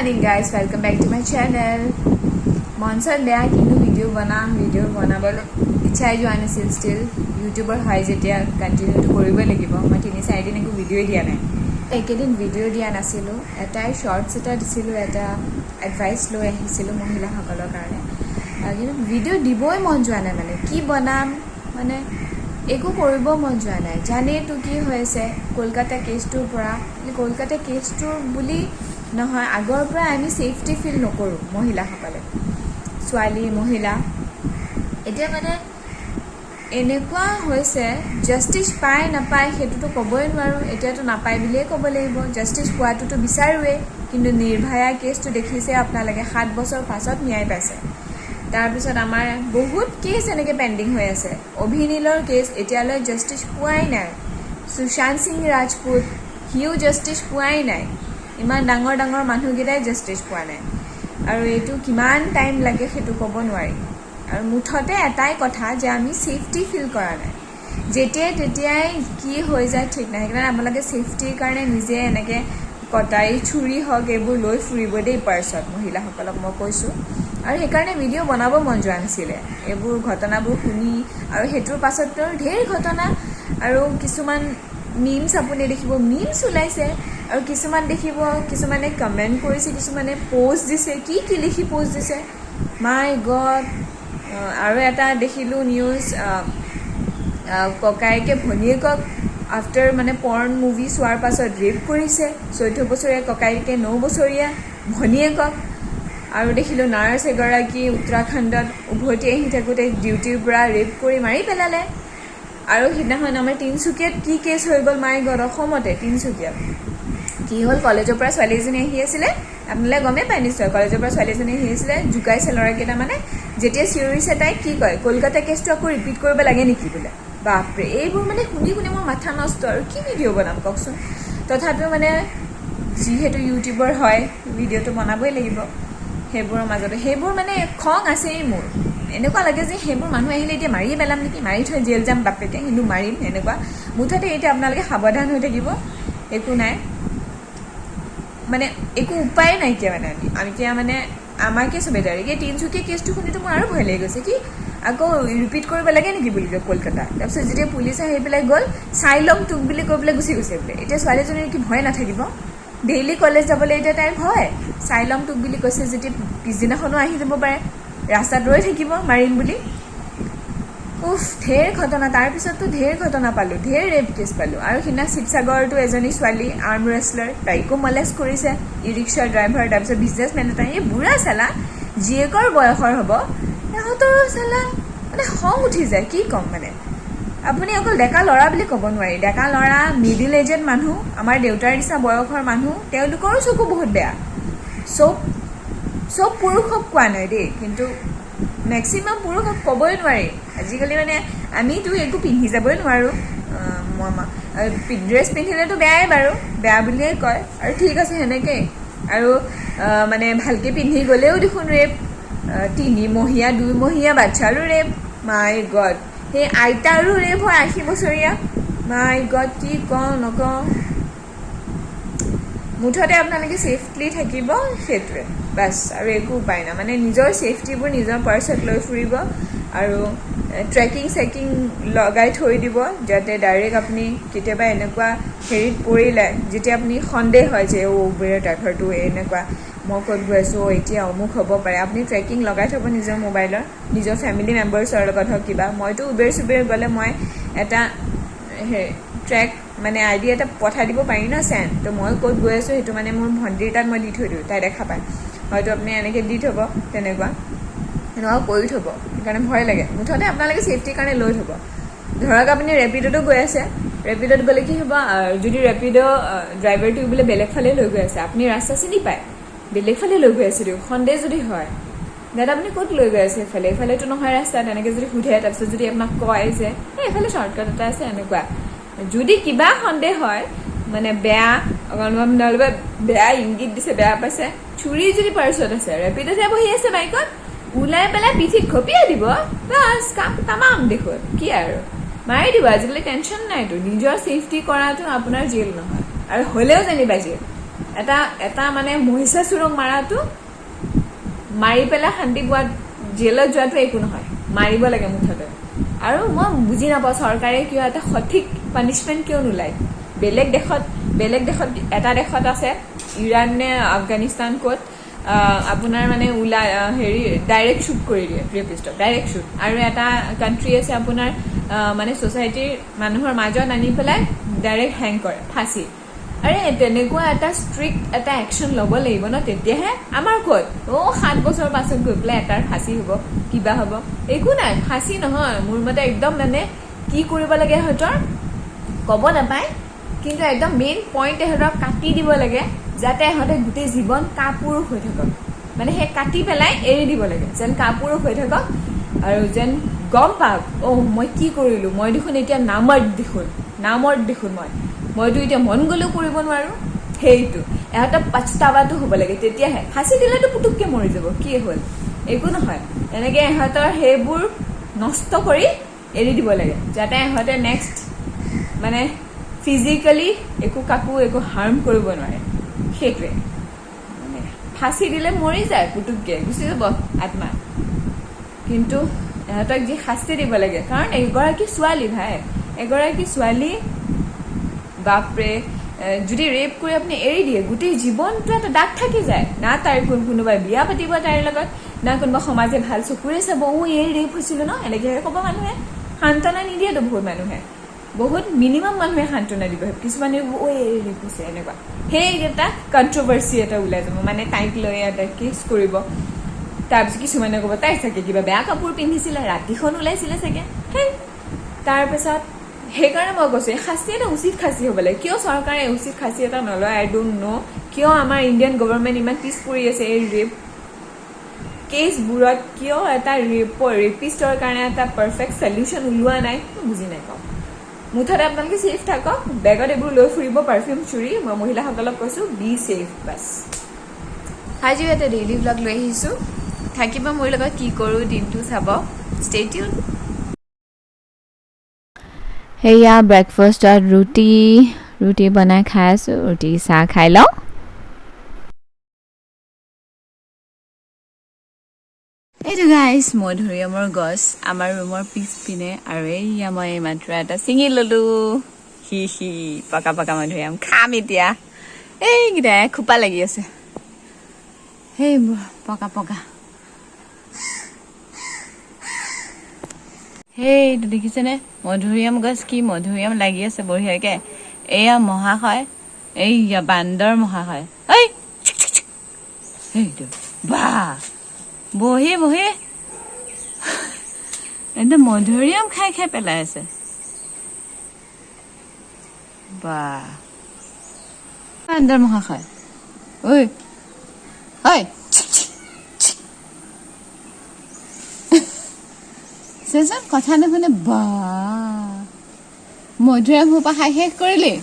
morning guys, welcome back to my channel. Monsoon beya kintu video banabole ichai jo anasil still YouTuber hai jetia continue to koribo lagibo ma 3-4 din eku video dia nai ekedin video dia nasilo eta shorts eta disilo eta advice lo ahisilu mohila hakolor karone agino video diboi mon joana mane ki banam mane एको करिब मन जोৱা নাই জানে তো কি হৈছে কলকাতা কেছটোৰ পৰা কলকাতা কেছটোৰ বুলি নহয় আগৰ পৰা আমি সেফটি ফিল নকৰো মহিলাসকলে ছোৱালী মহিলা এতিয়া মানে এনেকুৱা হৈছে জাস্টিস পায় নাপায় হেতুটো কবই নোৱাৰো এতিয়াটো নাপায় বুলিয়ে কব লাগিব জাস্টিস পোৱাটো বিচাৰুৱে কিন্তু নিৰ্ভয়া কেছটো দেখিছে আপোনালোকে 7 বছৰ পাছত ন্যায় পাইছে তাৰ পিছত আমাৰ বহুত কেছ এনেকে পেন্ডিং হৈ আছে অভিনীলৰ কেছ এতিয়ালৈ জাস্টিস পোৱাই নাই সুশান্ত সিং ৰাজপুত হিউ জাস্টিস পোৱাই নাই ইমান ডাঙৰ ডাঙৰ মানুহগিৰাই জাস্টিস পোৱা নাই আৰু এটো কিমান টাইম লাগে হেতু কব নোৱাৰি আৰু মুঠতে এটাই কথা যে আমি সেফটি ফিল কৰা নাই যেতিয়াই তেতিয়াই কি হৈ যায় ঠিক নাই কাৰণ আপোনালোকে সেফটিৰ কাৰণে নিজে এনেকে কটাই ছুৰী হক এবোৰ লৈ ফুৰিব দেই পাৰ্চত মহিলাসকলক মই কৈছো আৰু হেকাৰণে ভিডিও বনাব মন যোৱা নাছিলে এবোৰ ঘটনাবোৰ শুনি আৰু হেতুৰ পাছতো ঢেৰ ঘটনা আৰু কিছুমান মিমছ আপুনি দেখিব মিমছ উলাইছে আৰু কিছুমান দেখিব কিছুমানে কমেন্ট কৰিছে কিছুমানে পোষ্ট দিছে কি লিখি পোষ্ট দিছে মাই গড আৰু এটা দেখিলো নিউজ ককাইকে ভনিয়েকক আফটাৰ মানে পৰ্ন মুভি চোৱাৰ পাছত ৰেপ কৰিছে 14 বছৰীয়া ককাইকে 9 বছৰীয়া ভনিয়েকক আৰু দেখিলো নাৰ্স এগৰাকী উত্তৰাখণ্ডত উভতি আহি থাকোতে ডিউটিৰ পৰা ৰেপ কৰি মাৰি পেলালে আৰু হিদিনাখন আমাৰ তিনচুকীয়াত কি কেছ হৈ গল মাই গড অসমতে তিনচুকীয়াত কি হল কলেজৰ পৰা ছোৱালীজনী আহি আছিল আপোনালে গমে পাই নিশ্চয় কলেজৰ পৰা ছোৱালীজনী আহি আছিল জুকাইছে লৰাকেইটা মানে যেতিয়া চিউৰিছে তাই কি কয় কলকাতা কেছটো আকৌ ৰিপিট কৰিব লাগে নেকি বোলে বাপৰে এইবোৰ মানে শুনি মোৰ মাথা নষ্ট আৰু কি ভিডিও বনাম ককচোন তথাপিও মানে যিহেতু ইউটিউবৰ হয় ভিডিওটো বনাবই লাগিব হেবোৰ মাজতে হেবোৰ মানে খং আছে মোৰ এনেকুৱা লাগে যে হেবোৰ মানুহ আহিলে এতিয়া মাৰি পেলাম নেকি মাৰি থৈ জেল যাম বাপেকে কিন্তু মাৰিম এনেকুৱা মুঠতে এতিয়া আপোনালোকে সাৱধান হৈ থাকিব একো নাই মানে একো উপায় নাই কি মানে আমি কি মানে আমাকে সবেদাৰি কি তিনচুকীয়া কেছটো শুনিতো মোৰ আৰু ভয় লাগি গৈছে কি আকৌ ৰিপিট কৰিব লাগে নেকি বুলি কলকাতা তাৰপিছত যেতিয়া পুলিচ আহি পেলাই গল সাইলম টুক বুলি কৈ পেলাই গুচি গৈছে বোলে এতিয়া ছোৱালীজনীৰ কি ভয় নাথাকিব ডেইলি কলেজ যাবলৈ এতিয়া তাইৰ ভয় সাইলম টুক বুলি কৈছে যেতিয়া পিছদিনাখনো আহি যাব পাৰে ৰাস্তাত ৰৈ থাকিব মাৰিম বুলি উফ ঢেৰ ঘটনা তাৰ পিছততো ঢেৰ ঘটনা পালো ঢেৰ ৰেপ কেছ পালো আৰু হিনা শিৱসাগৰটো এজনী ছোৱালী আৰ্ম ৰেছলাৰ তাইকো মলেষ্ট কৰিছে ই ৰিক্সা ড্ৰাইভাৰ তাৰপিছত বিজনেছমেন এটা এই বুঢ়া চালা জিয়েকৰ বয়সৰ হ'ব সিহঁতৰ চালা মানে খং উঠি যায় কি কম মানে আপুনি অকল ডেকা ল'ৰা বুলি ক'ব নোৱাৰি ডেকা ল'ৰা মিডিল এজেড মানুহ আমাৰ দেউতাৰ নিচিনা বয়সৰ মানুহ তেওঁলোকৰো চকু বহুত বেয়া সব পুৰুষক কোৱা নাই দেই কিন্তু মেক্সিমাম পুৰুষক ক'বই নোৱাৰি আজিকালি মানে আমিতো একো পিন্ধি যাবই নোৱাৰো ড্ৰেছ পিন্ধিলেতো বেয়াই বাৰু বেয়া বুলিয়ে কয় আৰু ঠিক আছে সেনেকৈ আৰু মানে ভালকৈ পিন্ধি গ'লেও দেখোন ৰেপ 3 মহীয়া 2 মহীয়া বাচ্চাৰো ৰেপ মাই গড সেই আইতাৰো ৰেপ হয় 80 বছৰীয়া মাই গড কি কওঁ নকওঁ মুঠতে আপোনালোকে সেফলি থাকিব সেইটোৱে বাস আৰু একো উপায় না মানে নিজৰ সেফটিবোৰ নিজৰ পাৰ্চত লৈ ফুৰিব আৰু ট্ৰেকিং চেকিং লগাই থৈ দিব যাতে ডাইৰেক্ট আপুনি কেতিয়াবা এনেকুৱা হেৰিত পৰিলে যেতিয়া আপুনি সন্দেহ হয় যে উবেৰ ড্ৰাইভাৰটো এনেকুৱা মই ক'ত গৈ আছোঁ এতিয়া অমুক হ'ব পাৰে আপুনি ট্ৰেকিং লগাই থ'ব নিজৰ মোবাইলৰ নিজৰ ফেমিলি মেম্বাৰ্ছৰ লগত হওক কিবা মইতো উবেৰ গ'লে মই এটা ট্ৰেক মানে আইডি এটা পঠাই দিব পাৰি না চেণ্ড তো মই ক'ত গৈ আছোঁ সেইটো মানে মোৰ ভণ্টিৰ তাত মই দি থৈ দিওঁ তাই দেখা পায় হয়তো আপুনি এনেকৈ দি থ'ব তেনেকুৱা কৰি থ'ব সেইকাৰণে ভয় লাগে মুঠতে আপোনালোকে ছেফটিৰ কাৰণে লৈ থ'ব ধৰক আপুনি ৰেপিডতো গৈ আছে ৰেপিডত গ'লে কি হ'ব যদি ৰেপিড' ড্ৰাইভাৰটো বোলে বেলেগ ফালে লৈ গৈ আছে আপুনি ৰাস্তা চিনি পায় বেলেগ ফালে লৈ গৈ আছে দিয়ক সন্দেহ যদি হয় দাদা আপুনি ক'ত লৈ গৈ আছে এইফালেতো নহয় ৰাস্তা তেনেকৈ যদি সোধে তাৰপিছত যদি আপোনাক কয় যে এইফালে শ্বৰ্টকাট এটা আছে এনেকুৱা যদি কিবা সন্দেহ হয় মানে বেয়া নহ'লে বেয়া ইংগিত দিছে বেয়া পাইছে ছুৰী যদি পাৰ্চত আছে ৰেপিডতে বহি আছে বাইকত ওলাই পেলাই পিঠিত খপিয়াই দিব বাছ কাম তামাম দেখোন কি আৰু মাৰি দিব আজিকালি টেনশ্যন নাইতো নিজৰ ছেফটি কৰাটো আপোনাৰ জেল নহয় আৰু হ'লেও জানিবা জেল এটা মানে মহিষাসুৰক মাৰাটো মাৰি পেলাই শান্তি পোৱাত জেলত যোৱাটো একো নহয়, মাৰিব লাগে মুঠতে। আৰু মই বুজি নাপাওঁ চৰকাৰে কিয় এটা সঠিক পানিছমেণ্ট কিয় নোলায়। বেলেগ দেশত এটা দেশত আছে ইৰাণ নে আফগানিস্তান ক'ত আপোনাৰ মানে হেৰি ডাইৰেক্ট শ্বুট কৰি দিয়ে ৰেপিষ্টক, ডাইৰেক্ট শ্বুট। আৰু এটা কাণ্ট্ৰি আছে আপোনাৰ মানে ছ'চাইটিৰ মানুহৰ মাজত আনি পেলাই ডাইৰেক্ট হেং কৰে, ফাঁচি। আৰে তেনেকুৱা এটা ষ্ট্ৰিক্ট এটা একশ্যন ল'ব লাগিব ন, তেতিয়াহে। আমাৰ ক'ত 7 বছৰ পাছত গৈ পেলাই এটাৰ ফাঁচি হ'ব, কিবা হ'ব, একো নাই। ফাঁচি নহয় মোৰ মতে, একদম মানে কি কৰিব লাগে সিহঁতৰ ক'ব নাপায়, কিন্তু একদম মেইন পইণ্ট ইহঁতক কাটি দিব লাগে, যাতে ইহঁতে গোটেই জীৱন কাপুৰুষ হৈ থাকক। মানে সেই কাটি পেলাই এৰি দিব লাগে, যেন কাপুৰুষ হৈ থাকক আৰু যেন গম পাওক মই কি কৰিলোঁ, মই দেখোন এতিয়া নামত দেখোন মইতো এতিয়া মন গ'লেও কৰিব নোৱাৰোঁ। সেইটো ইহঁতৰ পস্তাৱাটো হ'ব লাগে, তেতিয়াহে। ফাঁচি দিলেতো পুতুককৈ মৰি যাব, কি হ'ল, একো নহয়। এনেকৈ ইহঁতৰ সেইবোৰ নষ্ট কৰি এৰি দিব লাগে, যাতে ইহঁতে নেক্সট মানে ফিজিকেলি কাকো একো হাৰ্ম কৰিব নোৱাৰে। সেইটোৱে মানে ফাঁচি দিলে মৰি যায় পুতুককৈ, গুচি যাব আত্মা। কিন্তু ইহঁতক যি শাস্তি দিব লাগে, কাৰণ এগৰাকী ছোৱালী বাপৰে, যদি ৰেপ কৰি আপুনি এৰি দিয়ে, গোটেই জীৱনটো এটা দাগ থাকি যায়। না তাইৰ কোনোবাই বিয়া পাতিব তাইৰ লগত, না কোনোবা সমাজে ভাল চকুৰে চাব এই ৰেপ হৈছিল ন, এনেকৈহে ক'ব মানুহে। সান্তনা নিদিয়েতো বহুত মিনিমাম মানুহে সান্তনা দিব, কিছুমানে এই ৰেপ হৈছে এনেকুৱা। সেই এটা কণ্ট্ৰভাৰ্চি এটা ওলাই যাব, মানে তাইক লৈ এটা কেছ কৰিব। তাৰপিছত কিছুমানে ক'ব তাই চাগে কিবা বেয়া কাপোৰ পিন্ধিছিলে, ৰাতিখন ওলাইছিলে চাগে। তাৰপিছত সেইকাৰণে মই কৈছোঁ শাস্তি এটা উচিত শাস্তি হ'ব লাগে। কিয় চৰকাৰে উচিত শাস্তি এটা নলয়, আই ডোণ্ট ন'। কিয় আমাৰ ইণ্ডিয়ান গভৰ্ণমেণ্ট ইমান পিছ পৰি আছে এই ৰেপ কেছবোৰত? কিয় এটা ৰেপিষ্টৰ কাৰণে এটা পাৰফেক্ট চলিউশ্যন ওলোৱা নাই, বুজি নাপাওঁ। মুঠতে আপোনালোকে ছেফ থাকক, বেগত এইবোৰ লৈ ফুৰিব পাৰফিউম চুৰি। মই মহিলাসকলক কৈছোঁ বি ছেফ বাছ। আজিও এটা ডেইলি ব্লগ লৈ আহিছোঁ, থাকিব মোৰ লগত, কি কৰোঁ দিনটো চাব, ষ্টে টিউন। সেয়া ব্ৰেকফাষ্টত ৰুটি বনাই খাই আছোঁ, ৰুটি চাহ খাই লওঁ। এইটো গাইছ মধুৰিআমৰ গছ আমাৰ ৰুমৰ পিছপিনে, আৰু এইয়া মই মাত্ৰ এটা ছিঙি ল'লোঁ। পকা মধুৰিআম খাম এতিয়া। এইকেইটা খোপা লাগি আছে, সেইবোৰ পকা। সেইটো দেখিছেনে মধুৰিআম গছ, কি মধুৰিআম লাগি আছে বঢ়িয়াকে। এয়া মহাশয়, এইয়া বান্দৰ মহাশয়, সেইটো বহি একদম মধুৰিআম খাই পেলাই আছে। বান্দৰ মহাশয়, চেচন কথা নুশুনে, মধুৰিআম সোপা খাই শেষ কৰিলি।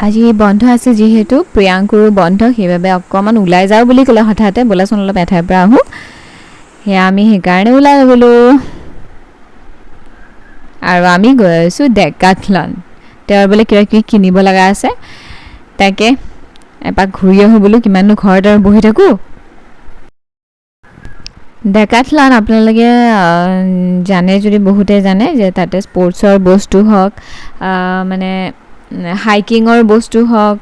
আজি বন্ধ আছে যিহেতু, প্ৰিয়াংকুৰো বন্ধ, সেইবাবে অকণমান ওলাই যাওঁ বুলি ক'লে হঠাতে, বোলাচোন অলপ এঠাইৰ পৰা আহোঁ। সেয়া আমি সেইকাৰণে ওলাই গ'লোঁ, আৰু আমি গৈ আছোঁ ডেকাথলন। তেওঁৰ বোলে কিবা কিবি কিনিব লগা আছে, তাকে এপাক ঘূৰি আহোঁ বোলো, কিমাননো ঘৰত আৰু বহি থাকোঁ। ডেকাথলন আপোনালোকে জানে যদি বহুতে জানে যে তাতে স্পৰ্টছৰ বস্তু হওক, মানে হাইকিঙৰ বস্তু হওক,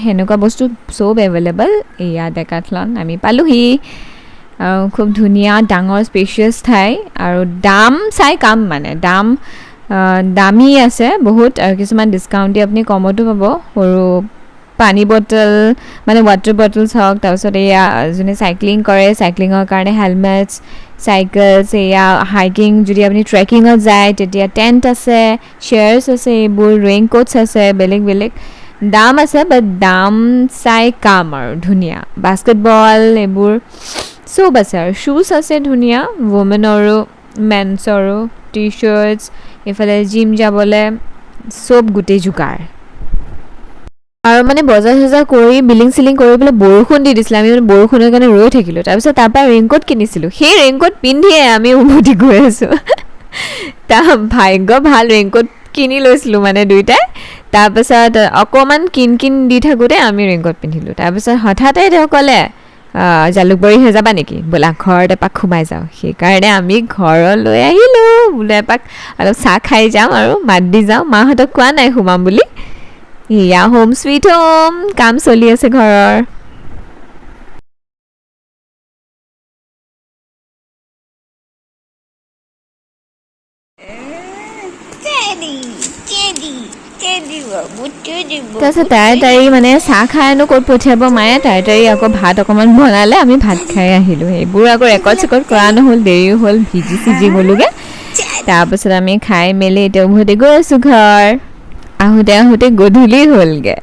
সেনেকুৱা বস্তু চব এভেইলেবল। এয়া ডেকাথলন, আমি পালোহি। আৰু খুব ধুনীয়া ডাঙৰ স্পেচিয়াছ ঠাই, আৰু দাম চাই কাম, মানে দামী আছে বহুত, আৰু কিছুমান ডিছকাউণ্টে আপুনি কমতো পাব। সৰু পানী বটল, মানে ৱাটাৰ বটলছ হওক, তাৰপিছত এয়া যোনে চাইক্লিং কৰে, চাইক্লিঙৰ কাৰণে হেলমেটছ, চাইকেলছ, এয়া হাইকিং যদি আপুনি ট্ৰেকিঙত যায় তেতিয়া টেণ্ট আছে, চেয়াৰ্ছ আছে, এইবোৰ ৰেইনকোটছ আছে, বেলেগ দাম আছে, বাট দাম চাই কাম আৰু ধুনীয়া। বাস্কেটবল এইবোৰ চব আছে, আৰু শ্বুজ আছে ধুনীয়া, ৱমেনৰো মেন্সৰো, টি শ্বাৰ্টছ, এইফালে জিম যাবলৈ চব গোটেই যোগাৰ। আৰু মানে বজাৰ চজাৰ কৰি বিলিং চিলিং কৰি পেলাই বৰষুণ দি দিছিলে, আমি মানে বৰষুণৰ কাৰণে ৰৈ থাকিলোঁ। তাৰপিছত তাৰপৰা ৰেইনকোট কিনিছিলোঁ, সেই ৰেইনকোট পিন্ধিয়ে আমি উভতি গৈ আছোঁ। তাৰ ভাগ্য ভাল, ৰেইনকোট কিনি লৈছিলোঁ মানে দুইটাই তাৰপিছত অকণমান কিন দি থাকোঁতে আমি ৰেইনকোট পিন্ধিলোঁ তাৰপিছত হঠাতে তেওঁ ক'লে জালুকবাৰী হৈ যাবা নেকি বোলা ঘৰত এপাক সোমাই যাওঁ সেইকাৰণে আমি ঘৰলৈ আহিলোঁ বোলে এপাক অলপ চাহ খাই যাম আৰু মাত দি যাওঁ মাহঁতক কোৱা নাই সোমাম বুলি এয়া হোম চুইট হোম কাম চলি আছে ঘৰৰ তাৰপিছত তাৰি মানে চাহ খাইনো ক'ত পঠিয়াব মায়ে তাৰি আকৌ ভাত অকণমান বনালে আমি ভাত খাই আহিলোঁ সেইবোৰ আকৌ ৰেকৰ্ড চেকৰ্ড কৰা নহ'ল দেৰিও হ'ল ভিজি গ'লোগৈ তাৰপিছত আমি খাই মেলি এতিয়া উভতি গৈ আছোঁ ঘৰ আহোঁতে গধূলি হ'লগৈ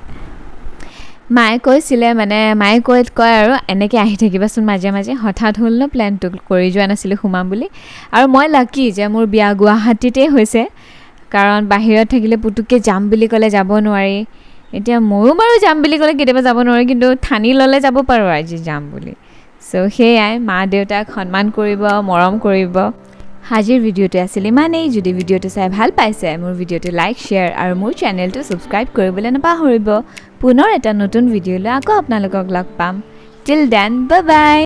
মায়ে কৈছিলে মানে মায়ে কয় আৰু এনেকৈ আহি থাকিবাচোন মাজে মাজে হঠাৎ হ'ল ন প্লেনটো কৰি যোৱা নাছিলোঁ সোমাম বুলি আৰু মই লাকি যে মোৰ বিয়া গুৱাহাটীতেই হৈছে কাৰণ বাহিৰত থাকিলে পুতুককৈ যাম বুলি ক'লে যাব নোৱাৰি এতিয়া ময়ো বাৰু যাম বুলি ক'লে কেতিয়াবা যাব নোৱাৰি কিন্তু ঠানি ল'লে যাব পাৰোঁ আজি যাম বুলি চ' সেয়াই মা দেউতাক সন্মান কৰিব মৰম কৰিব আজিৰ ভিডিঅ'টো আছিল ইমানেই যদি ভিডিঅ'টো চাই ভাল পাইছে মোৰ ভিডিঅ'টো লাইক শ্বেয়াৰ আৰু মোৰ চেনেলটো ছাবস্ক্ৰাইব কৰিবলৈ নাপাহৰিব পুনৰ এটা নতুন ভিডিঅ'লৈ আকৌ আপোনালোকক লগ পাম টিল দেন বাই বাই